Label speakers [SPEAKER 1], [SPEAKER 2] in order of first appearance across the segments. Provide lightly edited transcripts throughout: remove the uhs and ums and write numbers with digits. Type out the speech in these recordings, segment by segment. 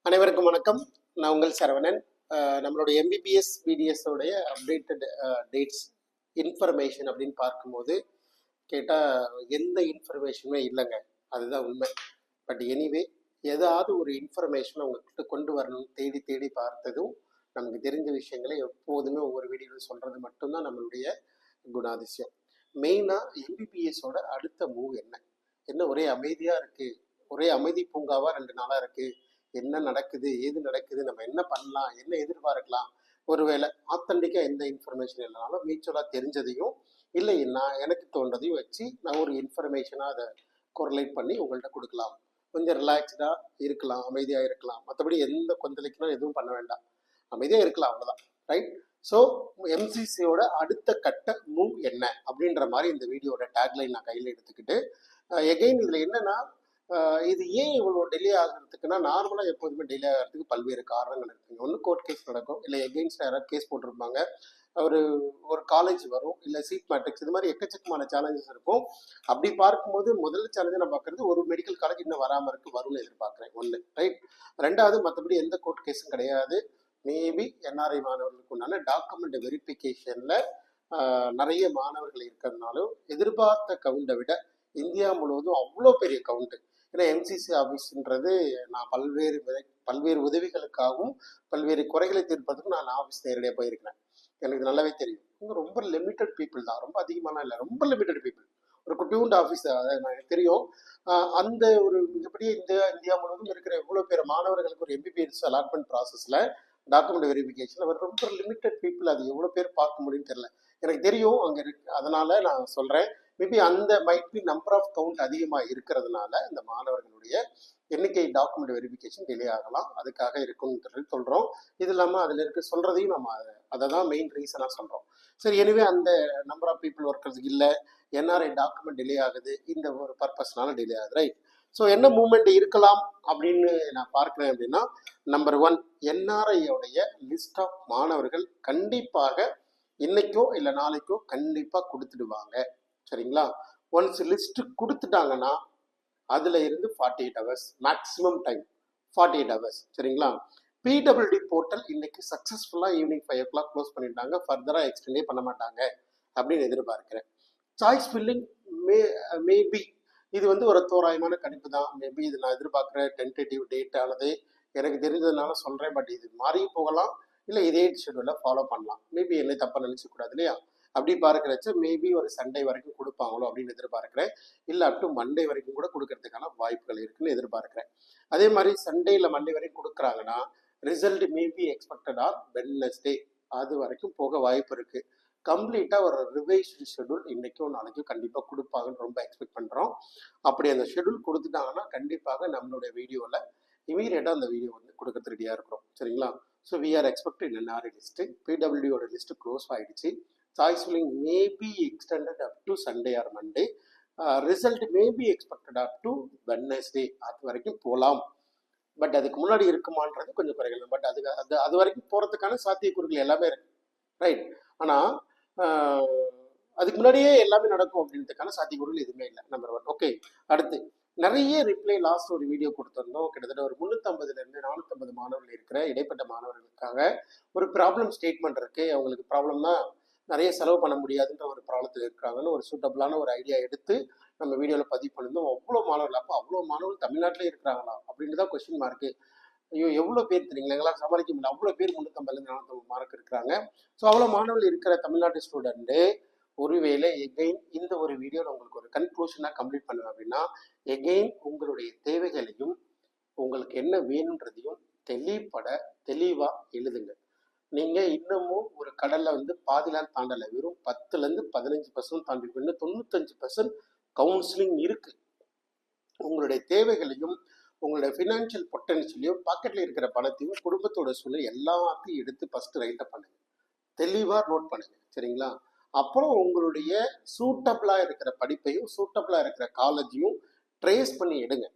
[SPEAKER 1] அனைவருக்கும் வணக்கம். நான் உங்கள் சரவணன். நம்மளுடைய எம்பிபிஎஸ் பிடிஎஸ் உடைய அப்டேட்டட் டேட்ஸ் இன்ஃபர்மேஷன் அப்படின்னு பார்க்கும்போது கேட்டால் எந்த இன்ஃபர்மேஷனுமே இல்லைங்க. அதுதான் உண்மை. பட் எனிவே ஏதாவது ஒரு இன்ஃபர்மேஷன் அவங்கக்கிட்ட கொண்டு வரணும்னு தேடி தேடி பார்த்ததும் நமக்கு தெரிஞ்ச விஷயங்களை எப்போதுமே ஒவ்வொரு வீடியோவில் சொல்கிறது மட்டும்தான் நம்மளுடைய குணாதிசயம். மெயினாக எம்பிபிஎஸோட அடுத்த மூவ் என்ன ஒரே அமைதியாக இருக்குது, ஒரே அமைதி பூங்காவாக 2 நாளாக இருக்குது. என்ன நடக்குது, ஏது நடக்குது, நம்ம என்ன பண்ணலாம், என்ன எதிர்பார்க்கலாம். ஒருவேளை ஆத்தன்டிக்காக எந்த இன்ஃபர்மேஷன் இல்லைனாலும் மியூச்சுவலாக தெரிஞ்சதையும் இல்லை நான் எனக்கு தோன்றதையும் வச்சு நான் ஒரு இன்ஃபர்மேஷனாக அதை கொரலேட் பண்ணி உங்கள்கிட்ட கொடுக்கலாம். கொஞ்சம் ரிலாக்ஸ்டாக இருக்கலாம், அமைதியாக இருக்கலாம். மற்றபடி எந்த கொந்தளிக்கணும் எதுவும் பண்ண வேண்டாம், அமைதியாக இருக்கலாம், அவ்வளோதான். ரைட். ஸோ எம்சிசியோட அடுத்த கட்ட மூவ் என்ன அப்படின்ற மாதிரி இந்த வீடியோட டேக்லைன் நான் கையில் எடுத்துக்கிட்டு எகெயின் இதில் என்னென்னா இது ஏன் இவ்வளோ டிலே ஆகிறதுக்குன்னா நார்மலாக எப்போதுமே டிலே ஆகிறதுக்கு பல்வேறு காரணங்கள் இருக்குங்க. ஒன்று கோர்ட் கேஸ் நடக்கும், இல்லை எகெயின்ஸ்ட் யாராவது கேஸ் போட்டிருப்பாங்க, ஒரு காலேஜ் வரும், இல்லை சீட் மேட்ரிக்ஸ், இது மாதிரி எக்கச்சக்கமான சேலஞ்சஸ் இருக்கும். அப்படி பார்க்கும்போது முதல் சேலஞ்சை நான் பார்க்குறது ஒரு மெடிக்கல் காலேஜ் இன்னும் வராமல் வரும்னு எதிர்பார்க்குறேன். ஒன்று ரைட். ரெண்டாவது மற்றபடி எந்த கோர்ட் கேஸும் கிடையாது. மேபி என்ஆர்ஐ மாணவர்களுக்கு உண்டான டாக்குமெண்ட் வெரிஃபிகேஷனில் நிறைய மாணவர்கள் இருக்கிறதுனாலும் எதிர்பார்த்த கவுண்டை விட இந்தியா முழுவதும் அவ்வளோ பெரிய கவுண்ட்டு. ஏன்னா எம்சிசி ஆஃபீஸ்ன்றது நான் பல்வேறு உதவிகளுக்காகவும் பல்வேறு குறைகளை தீர்ப்பதற்கும் நான் ஆஃபீஸ் நேரடியாக போயிருக்கிறேன். எனக்கு நல்லாவே தெரியும். இங்கே ரொம்ப லிமிட்டட் பீப்புள் தான், ரொம்ப அதிகமான இல்லை, ரொம்ப லிமிட்டட் பீப்புள். ஒரு குட்டியூண்டு ஆஃபீஸ் எனக்கு தெரியும். அந்த ஒரு மிகப்பெரிய இந்தியா முழுவதும் இருக்கிற எவ்வளோ பேர் மாணவர்களுக்கு ஒரு எம்பிபிஎஸ் அலாட்மெண்ட் ப்ராசஸில் டாக்குமெண்ட் வெரிஃபிகேஷன் அவர் ரொம்ப லிமிட்டட் பீப்புள். அது எவ்வளோ பேர் பார்க்க முடியும்னு தெரியல, எனக்கு தெரியும் அங்கே இருக்கு. அதனால நான் சொல்கிறேன், மேபி அந்த might be number of count அதிகமாக இருக்கிறதுனால இந்த மாணவர்களுடைய எண்ணிக்கை டாக்குமெண்ட் வெரிஃபிகேஷன் டிலே ஆகலாம். அதுக்காக இருக்குன்னு சொல்கிறோம். இது இல்லாமல் அதில் இருக்க சொல்கிறதையும் நம்ம அதை தான் மெயின் ரீசனாக சொல்கிறோம். சரி, எனவே அந்த நம்பர் ஆஃப் பீப்புள் ஒர்க்கர்ஸ் இல்லை, என்ஆர்ஐ டாக்குமெண்ட் டிலே ஆகுது, இந்த ஒரு பர்பஸ்னால டிலே ஆகுது. ரைட். ஸோ என்ன மூவ்மெண்ட் இருக்கலாம் அப்படின்னு நான் பார்க்குறேன் அப்படின்னா, நம்பர் 1, என்ஆர்ஐயோடைய லிஸ்ட் ஆஃப் மாணவர்கள் கண்டிப்பாக இன்னைக்கோ இல்லை நாளைக்கோ கண்டிப்பாக கொடுத்துடுவாங்க. சரிங்களா? ஒன்ஸ் லிஸ்ட் கொடுத்துட்டாங்கன்னா அதில் இருந்து 48 hours மேக்ஸிமம் டைம், 48 hours. சரிங்களா? பிடபிள்யூடி போர்ட்டல் இன்னைக்கு சக்ஸஸ்ஃபுல்லாக ஈவினிங் 5 o'clock க்ளோஸ் பண்ணிட்டாங்க. ஃபர்தராக எக்ஸ்டெண்டே பண்ண மாட்டாங்க அப்படின்னு எதிர்பார்க்கிறேன். சாய்ஸ் ஃபில்லிங் மேபி இது ஒரு தோராயமான கணிப்பு தான். மேபி இது நான் எதிர்பார்க்குற டென்டேட்டிவ் டேட் ஆனது எனக்கு தெரிஞ்சதுனால சொல்கிறேன். பட் இது மாறி போகலாம், இல்லை இதே ஷெடியூலில் ஃபாலோ பண்ணலாம். மேபி என்னை தப்பாக நினச்சிக்கூடாது இல்லையா? அப்படி பார்க்குறச்ச மேபி ஒரு சண்டே வரைக்கும் கொடுப்பாங்களோ அப்படின்னு எதிர்பார்க்குறேன். இல்லை அப் டு மண்டே வரைக்கும் கூட கொடுக்கறதுக்கான வாய்ப்புகள் இருக்குன்னு எதிர்பார்க்குறேன். அதே மாதிரி சண்டேயில் மண்டே வரைக்கும் கொடுக்குறாங்கன்னா result maybe expected are Wednesday, அது வரைக்கும் போக வாய்ப்பு இருக்குது. கம்ப்ளீட்டாக ஒரு ரிவைஸ்டு ஷெடியூல் இன்றைக்கும் நாளைக்கும் கண்டிப்பாக கொடுப்பாங்கன்னு ரொம்ப எக்ஸ்பெக்ட் பண்ணுறோம். அப்படி அந்த ஷெடியூல் கொடுத்துட்டாங்கன்னா கண்டிப்பாக நம்மளுடைய வீடியோவில் இமீடியட்டாக அந்த வீடியோ கொடுக்கறது ரெடியாக இருக்கிறோம். சரிங்களா? So we are expected NRI list, பிடபிள்யூட லிஸ்ட்டு க்ளோஸ் ஆகிடுச்சு. Choice filling may be extended up to Sunday or Monday. Result may be expected up to Wednesday. அது வரைக்கும் போகலாம். பட் அதுக்கு முன்னாடி இருக்குமான்றது கொஞ்சம் குறைகள். பட் அது வரைக்கும் போகிறதுக்கான சாத்தியக்கூறுகள் எல்லாமே இருக்கு. ரைட். ஆனால் அதுக்கு முன்னாடியே எல்லாமே நடக்கும் அப்படின்றதுக்கான சாத்தியக்கூறுகள் எதுவுமே இல்லை. நம்பர் 1. ஓகே. அடுத்து நிறைய ரிப்ளை லாஸ்ட் ஒரு வீடியோ கொடுத்துருந்தோம். கிட்டத்தட்ட ஒரு 350 450 மாணவர்கள் இருக்கிற இடைப்பட்ட மாணவர்களுக்காக ஒரு ப்ராப்ளம் ஸ்டேட்மெண்ட் இருக்குது. அவங்களுக்கு ப்ராப்ளம்னா நிறைய செலவு பண்ண முடியாதுன்ற ஒரு ப்ராப்ளத்தில் இருக்கிறாங்கன்னு ஒரு சூட்டபிளான ஒரு ஐடியா எடுத்து நம்ம வீடியோவில் பதிவு பண்ணியிருந்தோம். அவ்வளோ மாணவர்கள், அப்போ அவ்வளோ மாணவர்கள் தமிழ்நாட்டிலே இருக்கிறாங்களா அப்படின்னு தான் கொஸ்டின் மார்க்கு. ஐயோ எவ்வளோ பேர் தெரியுங்களா, எங்களால் சமாளிக்க முடியல, அவ்வளோ பேர் 350 450 மார்க் இருக்கிறாங்க. ஸோ அவ்வளோ மாணவர்கள் இருக்கிற தமிழ்நாட்டு ஸ்டூடெண்ட்டு ஒருவேளை எகெயின் இந்த ஒரு வீடியோவில் உங்களுக்கு ஒரு கன்க்ளூஷனாக கம்ப்ளீட் பண்ணுவேன் அப்படின்னா, எகெயின் உங்களுடைய தேவைகளையும் உங்களுக்கு என்ன வேணுன்றதையும் தெளிவாக எழுதுங்க. நீங்கள் இன்னமும் ஒரு கடலில் பாதிலாம் தாண்டலை, வெறும் 10% 15% தாண்டி, இன்னும் 95% கவுன்சிலிங் இருக்குது. உங்களுடைய தேவைகளையும் உங்களுடைய ஃபினான்ஷியல் பொட்டன்ஷியலையும் பாக்கெட்டில் இருக்கிற பணத்தையும் குடும்பத்தோட சூழ்நிலை எல்லாத்தையும் எடுத்து ஃபஸ்ட்டு ரைட்டப் பண்ணுங்கள், தெளிவாக நோட் பண்ணுங்கள். சரிங்களா? அப்புறம் உங்களுடைய சூட்டபிளாக இருக்கிற படிப்பையும் சூட்டபிளாக இருக்கிற காலேஜையும் ட்ரேஸ் பண்ணி எடுங்க.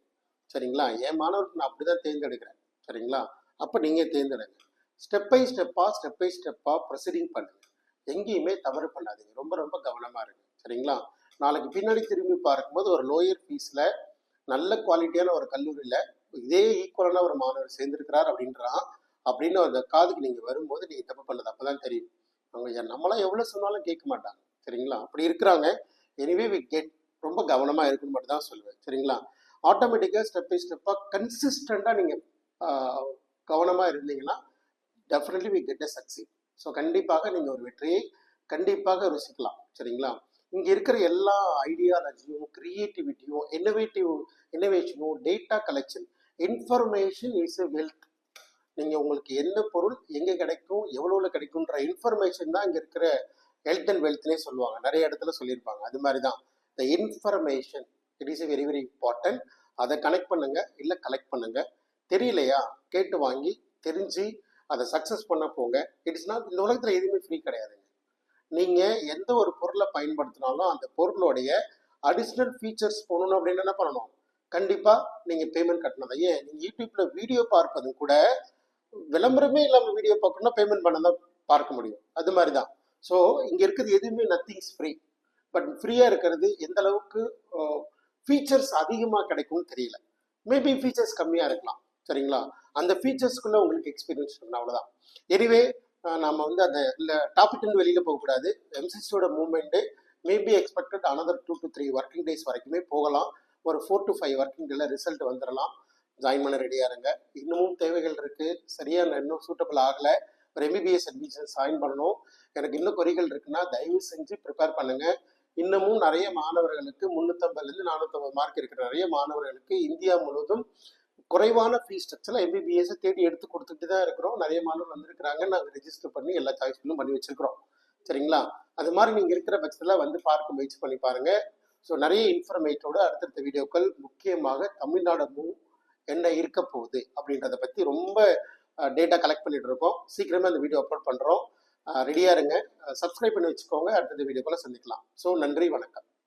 [SPEAKER 1] சரிங்களா? என் மாணவருக்கு நான் அப்படி தான் தேர்ந்தெடுக்கிறேன். சரிங்களா? அப்போ நீங்கள் தேர்ந்தெடுங்க. ஸ்டெப் பை ஸ்டெப்பாக ப்ரொசீடிங் பண்ணுங்க. எங்கேயுமே தவறு பண்ணாதீங்க. ரொம்ப ரொம்ப கவனமாக இருங்க. சரிங்களா? நாளைக்கு பின்னாடி திரும்பி பார்க்கும்போது ஒரு லோயர் ஃபீஸில் நல்ல குவாலிட்டியான ஒரு கல்லூரியில் இதே ஈக்குவலான ஒரு மாணவர் சேர்ந்திருக்கிறார் அப்படின்றான் அப்படின்னு அந்த காதுக்கு நீங்கள் வரும்போது நீங்கள் தப்பு பண்ணது அப்போ தான் தெரியும். அவங்க நம்மளாம் எவ்வளோ சொன்னாலும் கேட்க மாட்டாங்க. சரிங்களா? அப்படி இருக்கிறாங்க. எனிவே வி கெட் ரொம்ப கவனமாக இருக்குன்னு மட்டும் தான் சொல்லுவேன். சரிங்களா? ஆட்டோமேட்டிக்காக ஸ்டெப் பை ஸ்டெப்பாக கன்சிஸ்டண்ட்டாக நீங்கள் கவனமாக இருந்தீங்கன்னா definitely we get a succeed. So கண்டிப்பாக நீங்கள் ஒரு வெற்றியை கண்டிப்பாக ருசிக்கலாம். சரிங்களா? இங்கே இருக்கிற எல்லா ஐடியாலஜியும் கிரியேட்டிவிட்டியும் இன்னோவேஷனும் data collection information is a wealth. நீங்கள் உங்களுக்கு என்ன பொருள் எங்கே கிடைக்கும் எவ்வளோல கிடைக்கும்ன்ற இன்ஃபர்மேஷன் தான் இங்கே இருக்கிற ஹெல்த் அண்ட் வெல்த்னே சொல்லுவாங்க. நிறைய இடத்துல சொல்லியிருப்பாங்க. அது மாதிரி தான் the information it is a very very important. அதை கனெக்ட் பண்ணுங்க, இல்லை கலெக்ட் பண்ணுங்க. தெரியலையா கேட்டு வாங்கி தெரிஞ்சு அதை சக்ஸஸ் பண்ண போங்க. இட் இஸ் நாட், இந்த உலகத்தில் எதுவுமே ஃப்ரீ கிடையாதுங்க. நீங்கள் எந்த ஒரு பொருளை பயன்படுத்தினாலும் அந்த பொருளுடைய அடிஷ்னல் ஃபீச்சர்ஸ் போகணும் அப்படின்னு என்ன பண்ணணும்? கண்டிப்பாக நீங்கள் பேமெண்ட் கட்டணும். ஏன் நீங்கள் யூடியூப்பில் வீடியோ பார்ப்பதும் கூட விளம்பரமே இல்லாமல் வீடியோ பார்க்கணும்னா பேமெண்ட் பண்ண தான் பார்க்க முடியும். அது மாதிரி தான். ஸோ இங்கே இருக்கிறது எதுவுமே நத்திங்ஸ் ஃப்ரீ. பட் ஃப்ரீயாக இருக்கிறது எந்த அளவுக்கு ஃபீச்சர்ஸ் அதிகமாக கிடைக்கும்னு தெரியல. மேபி ஃபீச்சர்ஸ் கம்மியாக இருக்கலாம். சரிங்களா? அந்த ஃபீச்சர்ஸ்க்குள்ளே உங்களுக்கு எக்ஸ்பீரியன்ஸ் பண்ணணும், அவ்வளோதான். எனிவே நம்ம வந்து அந்த இல்லை டாபிக்னு வெளியில் போகக்கூடாது. எம்சிசியோட movement maybe expected another 2 to 3 working days வரைக்குமே போகலாம். ஒரு 4 to 5 ஒர்க்கிங் டேல ரிசல்ட் வந்துடலாம். ஜாயின் பண்ண ரெடியாக இருங்க. இன்னமும் தேவைகள் இருக்குது. சரியாக இன்னும் சூட்டபிள் ஆகலை. ஒரு எம்பிபிஎஸ் அட்மிஷன் ஜாயின் பண்ணணும். எனக்கு இன்னும் குறைகள் இருக்குன்னா தயவு செஞ்சு ப்ரிப்பேர் பண்ணுங்கள். இன்னமும் நிறைய மாணவர்களுக்கு 350லேருந்து 450 மார்க் இருக்கிற நிறைய மாணவர்களுக்கு இந்தியா முழுவதும் குறைவான ஃபீஸ் ஸ்ட்ரக்சரில் எம்பிபிஎஸ் தேடி எடுத்து கொடுத்துட்டு தான் இருக்கிறோம். நிறைய மாணவர்கள் வந்திருக்கிறாங்க. நாங்கள் ரெஜிஸ்டர் பண்ணி எல்லா சாய்ஸ்களும் பண்ணி வச்சுருக்கிறோம். சரிங்களா? அது மாதிரி நீங்கள் இருக்கிற பட்சத்தில் வந்து பார்க்க முயற்சி பண்ணி பாருங்கள். ஸோ நிறைய இன்ஃபர்மேட்டோட அடுத்தடுத்த வீடியோக்கள், முக்கியமாக தமிழ்நாடு மூவ் என்ன இருக்க போகுது அப்படின்றத பற்றி ரொம்ப டேட்டா கலெக்ட் பண்ணிட்டு இருக்கோம். சீக்கிரமே அந்த வீடியோ அப்லோட் பண்ணுறோம். ரெடியாக இருங்க. சப்ஸ்கிரைப் பண்ணி வச்சுக்கோங்க. அடுத்த வீடியோக்களை சந்திக்கலாம். ஸோ நன்றி, வணக்கம்.